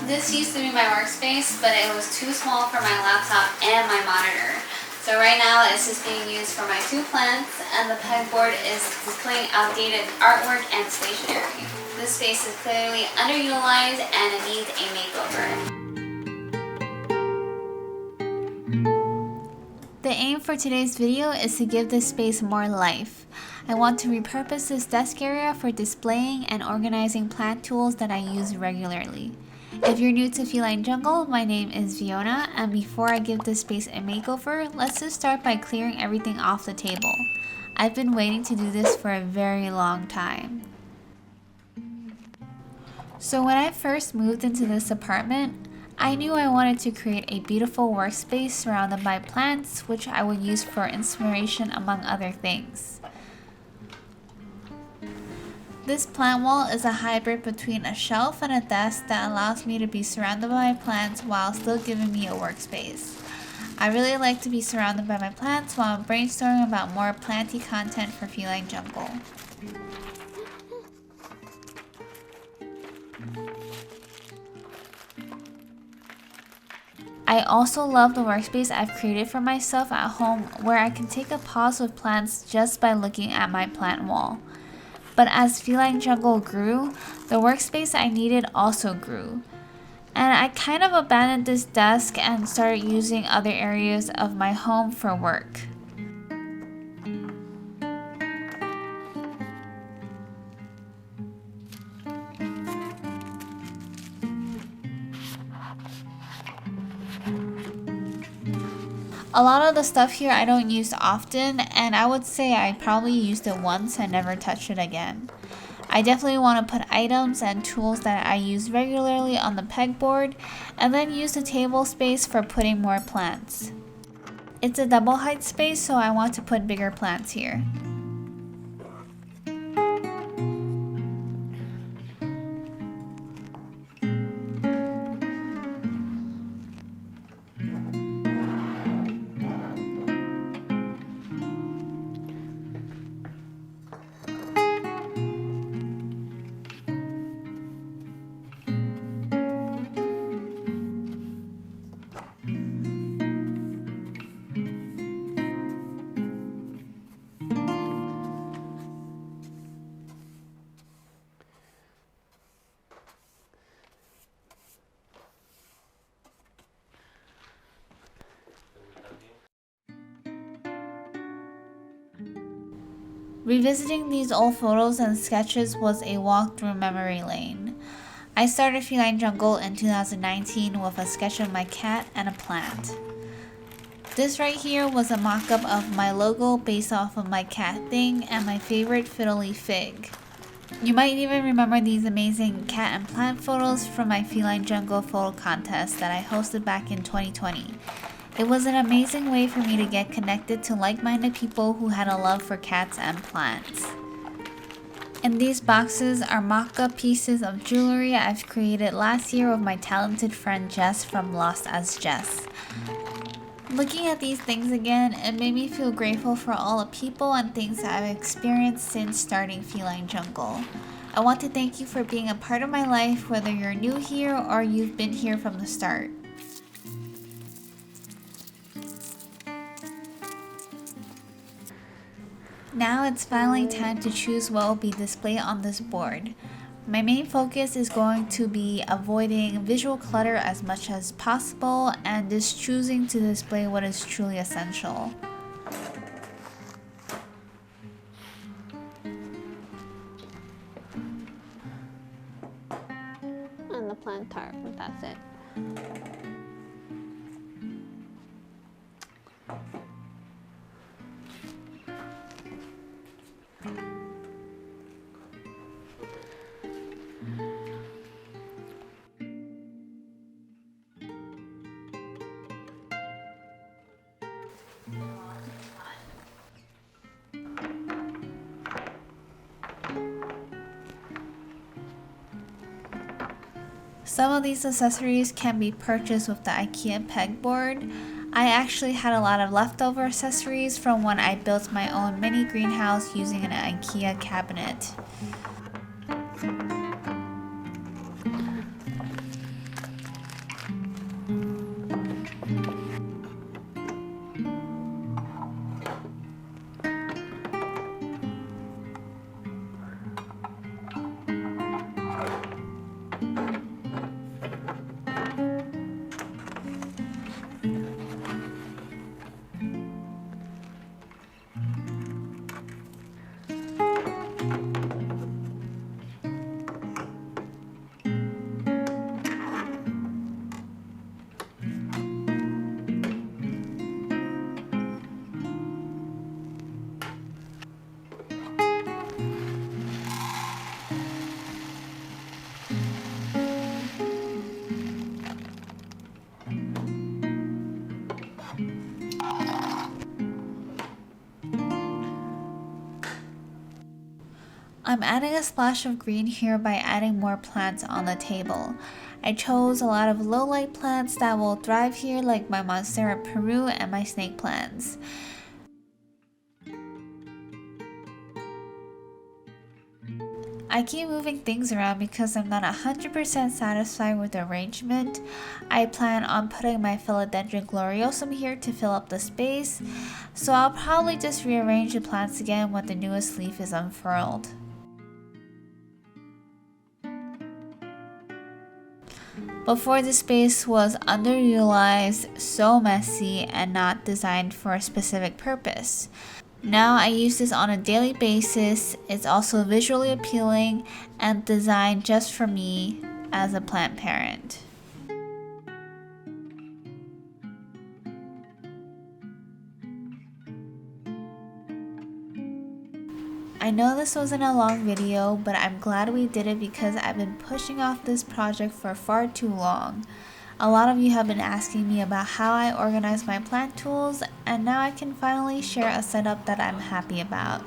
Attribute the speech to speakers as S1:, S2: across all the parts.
S1: This used to be my workspace, but it was too small for my laptop and my monitor. So right now it's just being used for my 2 plants, and the pegboard is displaying outdated artwork and stationery. This space is clearly underutilized and it needs a makeover. The aim for today's video is to give this space more life. I want to repurpose this desk area for displaying and organizing plant tools that I use regularly. If you're new to Feline Jungle, my name is Fiona, and before I give this space a makeover, let's just start by clearing everything off the table. I've been waiting to do this for a very long time. So when I first moved into this apartment, I knew I wanted to create a beautiful workspace surrounded by plants, which I would use for inspiration among other things. This plant wall is a hybrid between a shelf and a desk that allows me to be surrounded by my plants while still giving me a workspace. I really like to be surrounded by my plants while I'm brainstorming about more planty content for Feline Jungle. I also love the workspace I've created for myself at home where I can take a pause with plants just by looking at my plant wall. But as Feline Jungle grew, the workspace I needed also grew. And I kind of abandoned this desk and started using other areas of my home for work. A lot of the stuff here I don't use often, and I would say I probably used it once and never touched it again. I definitely want to put items and tools that I use regularly on the pegboard, and then use the table space for putting more plants. It's a double height space, so I want to put bigger plants here. Revisiting these old photos and sketches was a walk through memory lane. I started Feline Jungle in 2019 with a sketch of my cat and a plant. This right here was a mock-up of my logo based off of my cat thing and my favorite fiddle leaf fig. You might even remember these amazing cat and plant photos from my Feline Jungle photo contest that I hosted back in 2020. It was an amazing way for me to get connected to like-minded people who had a love for cats and plants. And these boxes are mock-up pieces of jewelry I've created last year with my talented friend Jess from Lost as Jess. Looking at these things again, it made me feel grateful for all the people and things that I've experienced since starting Feline Jungle. I want to thank you for being a part of my life, whether you're new here or you've been here from the start. Now it's finally time to choose what will be displayed on this board. My main focus is going to be avoiding visual clutter as much as possible and just choosing to display what is truly essential. And the plant tarp, that's it. Some of these accessories can be purchased with the IKEA pegboard. I actually had a lot of leftover accessories from when I built my own mini greenhouse using an IKEA cabinet. I'm adding a splash of green here by adding more plants on the table. I chose a lot of low light plants that will thrive here, like my Monstera Peru and my snake plants. I keep moving things around because I'm not 100% satisfied with the arrangement. I plan on putting my Philodendron gloriosum here to fill up the space, so I'll probably just rearrange the plants again when the newest leaf is unfurled. Before, the space was underutilized, so messy, and not designed for a specific purpose. Now I use this on a daily basis. It's also visually appealing and designed just for me as a plant parent. I know this wasn't a long video, but I'm glad we did it because I've been pushing off this project for far too long. A lot of you have been asking me about how I organize my plant tools, and now I can finally share a setup that I'm happy about.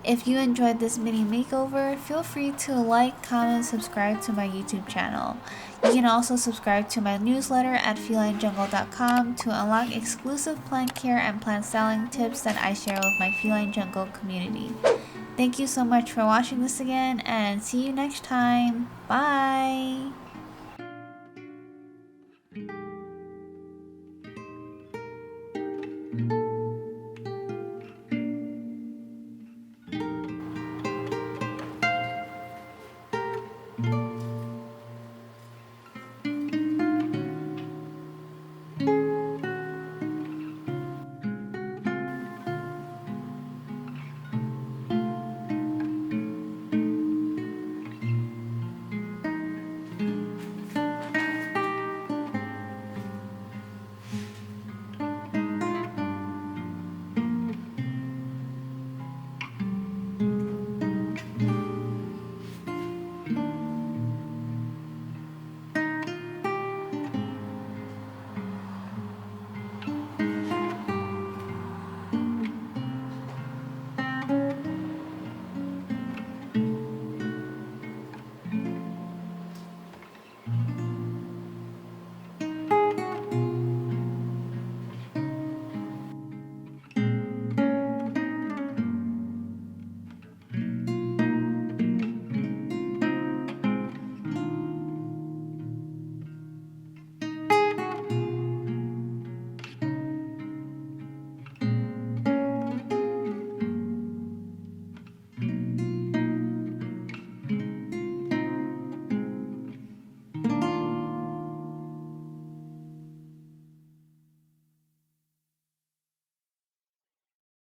S1: If you enjoyed this mini makeover, feel free to like, comment, subscribe to my YouTube channel. You can also subscribe to my newsletter at felinejungle.com to unlock exclusive plant care and plant styling tips that I share with my Feline Jungle community. Thank you so much for watching this again, and see you next time. Bye!